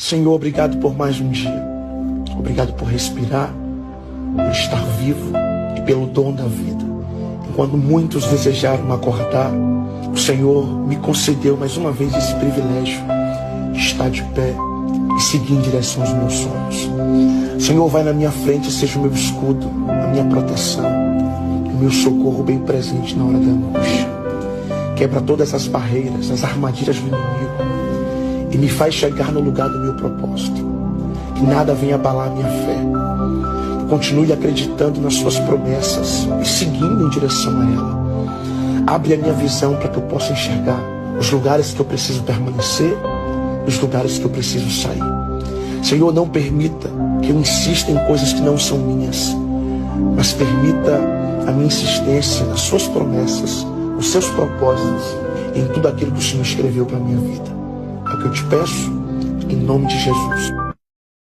Senhor, obrigado por mais um dia. Obrigado por respirar, por estar vivo e pelo dom da vida. Enquanto muitos desejaram acordar, o Senhor me concedeu mais uma vez esse privilégio de estar de pé e seguir em direção aos meus sonhos. Senhor, vai na minha frente, seja o meu escudo, a minha proteção, o meu socorro bem presente na hora da angústia. Quebra todas as barreiras, as armadilhas do inimigo e me faz chegar no lugar do meu propósito. Que nada venha abalar a minha fé. Que continue acreditando nas suas promessas e seguindo em direção a ela. Abre a minha visão para que eu possa enxergar os lugares que eu preciso permanecer e os lugares que eu preciso sair. Senhor, não permita que eu insista em coisas que não são minhas, mas permita a minha insistência nas suas promessas, nos seus propósitos, em tudo aquilo que o Senhor escreveu para a minha vida. É o que eu te peço, em nome de Jesus.